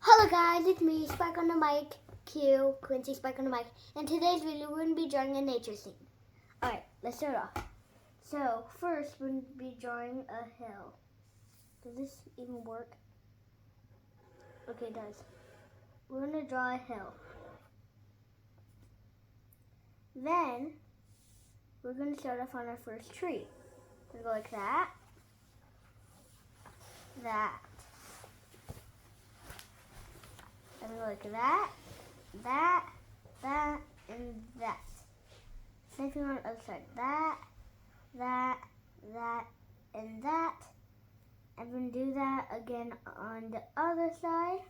Hello guys, it's me, Spike on the mic, Quincy Spike on the mic, and today's video we're going to be drawing a nature scene. Alright, let's start off. So, first we're going to be drawing a hill. Does this even work? Okay, it does. We're going to draw a hill. Then, we're going to start off on our first tree. We're going to go like that, and go like that, and that. Same thing on the other side. That, and that. And then do that again on the other side.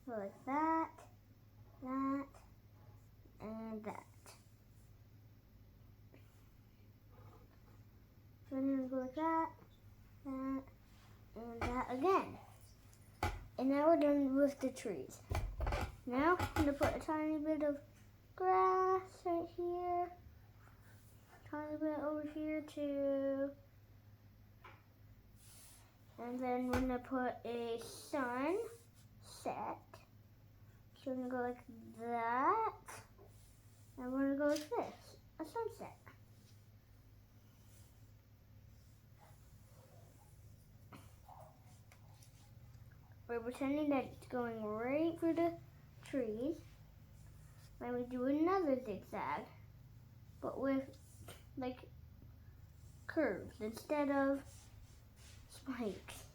So like that, and that. So then we go like that, and that again. And now we're done with the trees. Now I'm going to put a tiny bit of grass right here. Tiny bit over here too. And then we're going to put a sunset. So we're going to go like that. And we're going to go like this, a sunset. We're pretending that it's going right through the trees. Then we do another zigzag, but with like curves instead of spikes.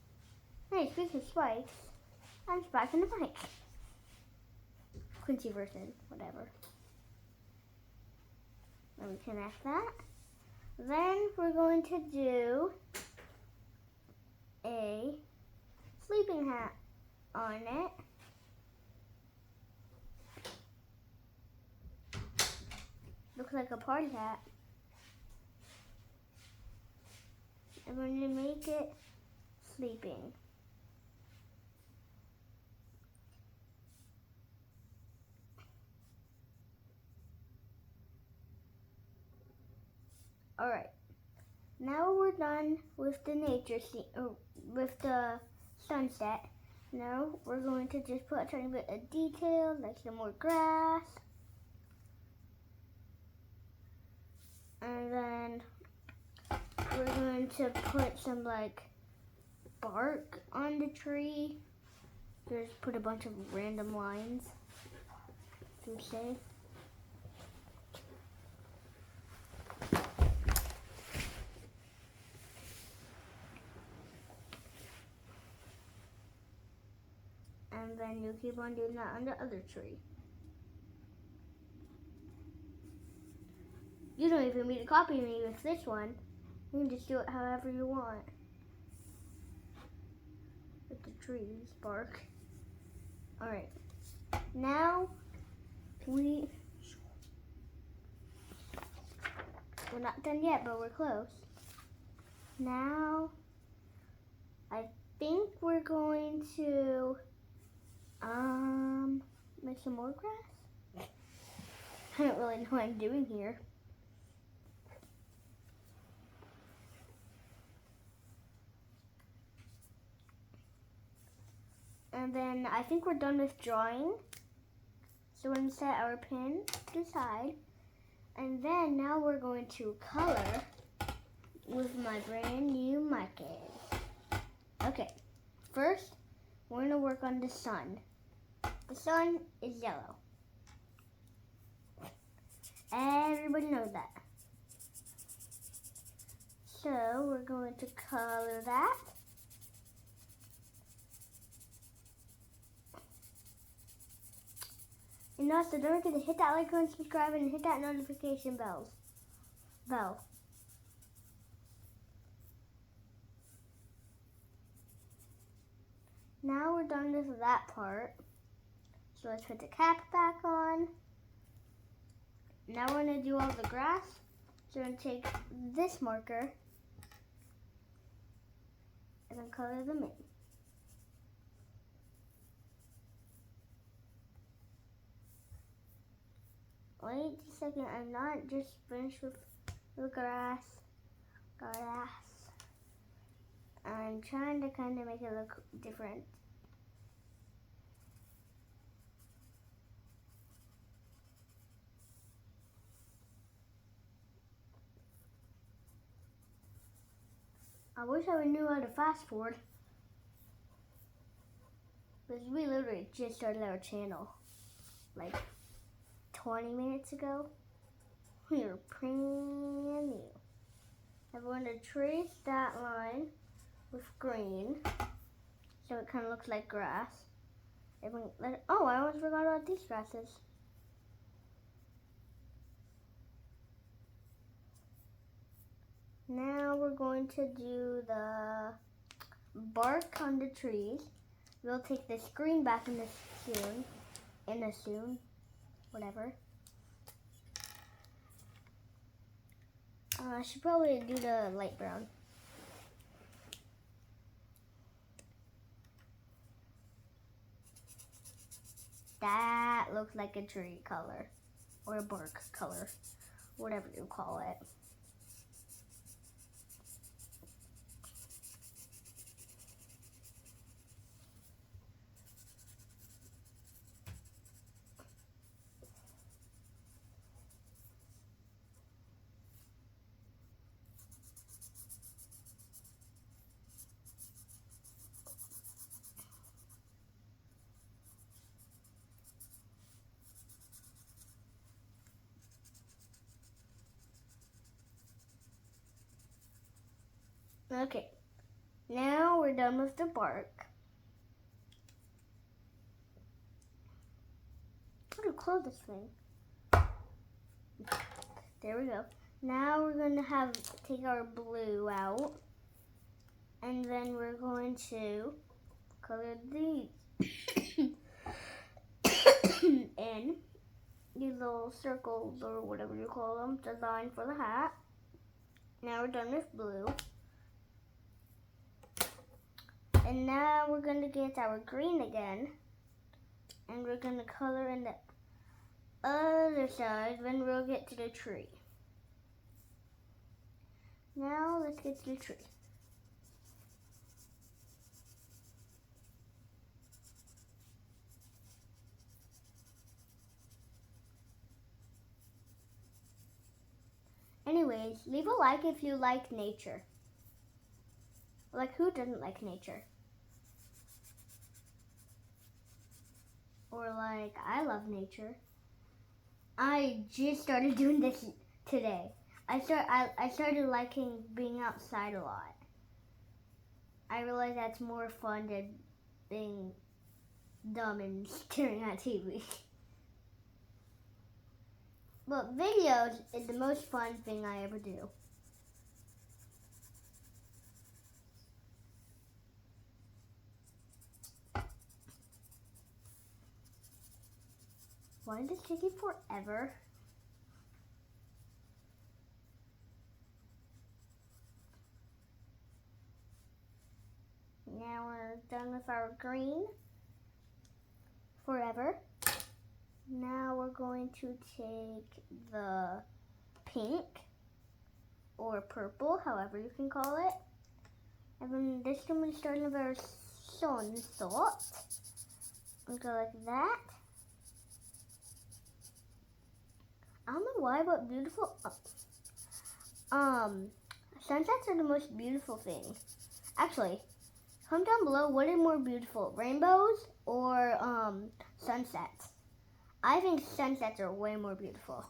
Hey, speaking of spikes, I'm spiking the mic. Quincy version, whatever. Then we connect that. Then we're going to do a sleeping hat on it. Looks like a party hat. I'm going to make it sleeping. Alright, now we're done with the nature scene, with the sunset. Now we're going to just put a tiny bit of detail, like some more grass. And then we're going to put some like bark on the tree. Just put a bunch of random lines to say. And then you keep on doing that on the other tree. You don't even need to copy me with this one. You can just do it however you want. With the trees, bark. Alright. Now we're not done yet, but we're close. Now I think we're going to make some more grass. I don't really know what I'm doing here. And then I think we're done with drawing. So we're going to set our pin to the side. And then now we're going to color with my brand new markers. Okay, first we're going to work on the sun. The sun is yellow. Everybody knows that. So we're going to color that. And also, don't forget to hit that like and subscribe and hit that notification bell. Now we're done with that part. So let's put the cap back on. Now we're going to do all the grass. So we're going to take this marker and then color them in. Wait a second, I'm not just finished with the grass. I I'm trying to kind of make it look different. I wish I knew how to fast forward. Because we literally just started our channel like 20 minutes ago. We are brand new. I'm going to trace that line with green so it kind of looks like grass. Oh, I almost forgot about these grasses. Now we're going to do the bark on the trees. We'll take this green back in the soon, whatever. I should probably do the light brown. That looks like a tree color or a bark color, whatever you call it. Okay, now we're done with the bark. How to close this thing? There we go. Now we're going to take our blue out, and then we're going to color these in these little circles or whatever you call them, design for the hat. Now we're done with blue. And now we're going to get our green again, and we're going to color in the other side when we'll get to the tree. Now let's get to the tree. Anyways, leave a like if you like nature. Like, who doesn't like nature? Or like, I love nature. I just started doing this today. I started liking being outside a lot. I realized that's more fun than being dumb and staring at TV. But videos is the most fun thing I ever do. Why did this take you forever? Now we're done with our green forever. Now we're going to take the pink or purple, however you can call it. And then this one is starting with our sunset. And go like that. I don't know why, but beautiful. Sunsets are the most beautiful thing. Actually, comment down below what is more beautiful, rainbows or sunsets. I think sunsets are way more beautiful.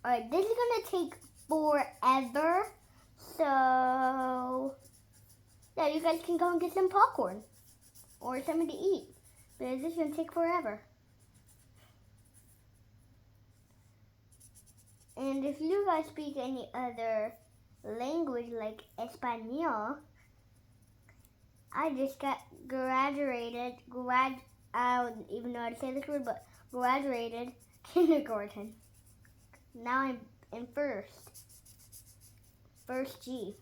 Alright, this is gonna take forever. So yeah, you guys can go and get some popcorn or something to eat. Because this is going to take forever. And if you guys speak any other language like Espanol, I just got graduated, I don't even know how to say this word, but graduated kindergarten. Now I'm in first G.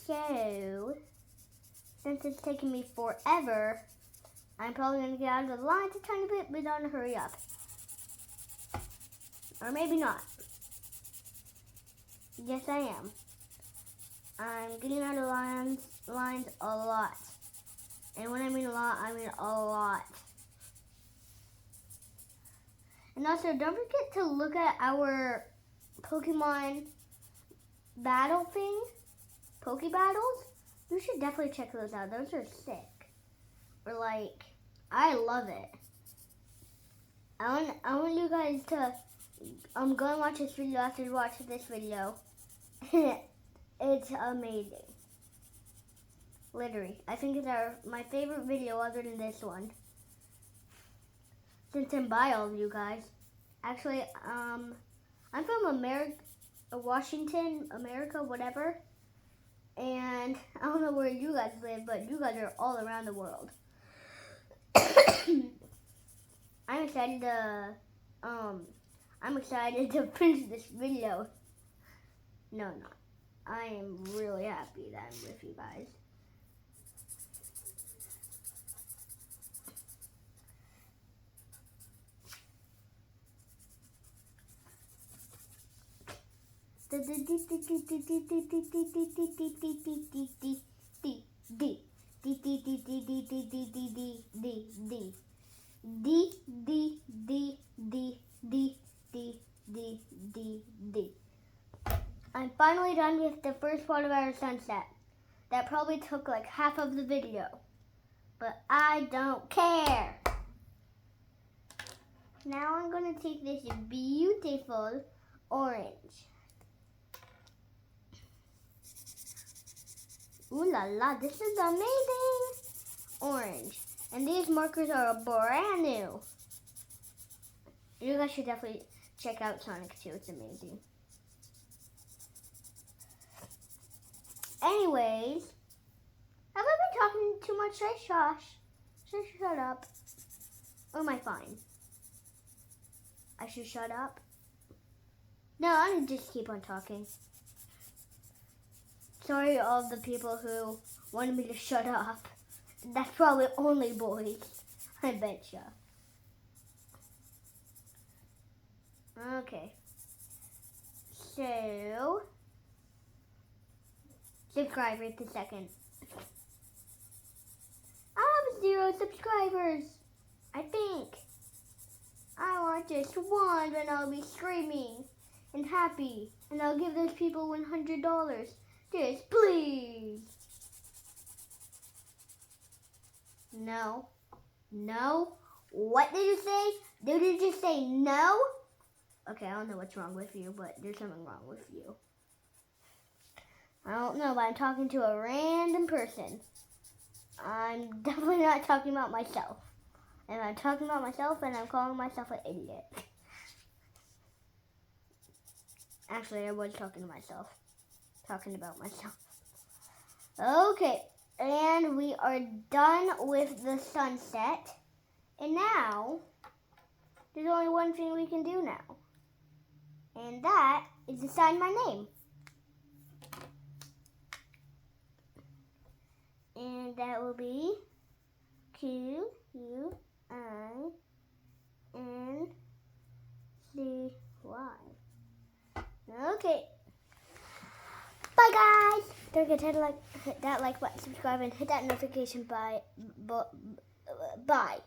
So, since it's taking me forever, I'm probably going to get out of the line a tiny bit, but don't hurry up. Or maybe not. Yes, I am. I'm getting out of lines a lot. And when I mean a lot, I mean a lot. And also, don't forget to look at our Pokemon battle thing. Poke Battles. You should definitely check those out. Those are sick. Or like, I love it. I want you guys to go and watch this video after you watch this video. It's amazing. Literally, I think it's my favorite video other than this one. Since I'm by all of you guys. Actually, I'm from America, Washington, America, whatever. And I don't know where you guys live, but you guys are all around the world. I'm excited to finish this video. No, I'm not. I am really happy that I'm with you guys. I'm finally done with the first part of our sunset. That probably took like half of the video, but I don't care. Now I'm going to take this beautiful orange. Ooh la la, this is amazing! Orange. And these markers are brand new. You guys should definitely check out Sonic 2, it's amazing. Anyways, have I been talking too much? Should I shut up? Or am I fine? I should shut up? No, I'm gonna just keep on talking. Sorry all the people who wanted me to shut up. That's probably only boys. I betcha. Okay. So, subscribe right this second. I have 0 subscribers. I think. I want just one and I'll be screaming and happy. And I'll give those people $100. Just please. No. No. What did you say? Did you just say no? Okay, I don't know what's wrong with you, but there's something wrong with you. I don't know, but I'm talking to a random person. I'm definitely not talking about myself. And I'm talking about myself and I'm calling myself an idiot. Actually, I was talking to myself. Talking about myself. Okay, and we are done with the sunset. And now, there's only one thing we can do now. And that is to sign my name. And that will be QUINCY. Okay. Bye guys. Don't forget to hit that like button, subscribe, and hit that notification bell. Bye.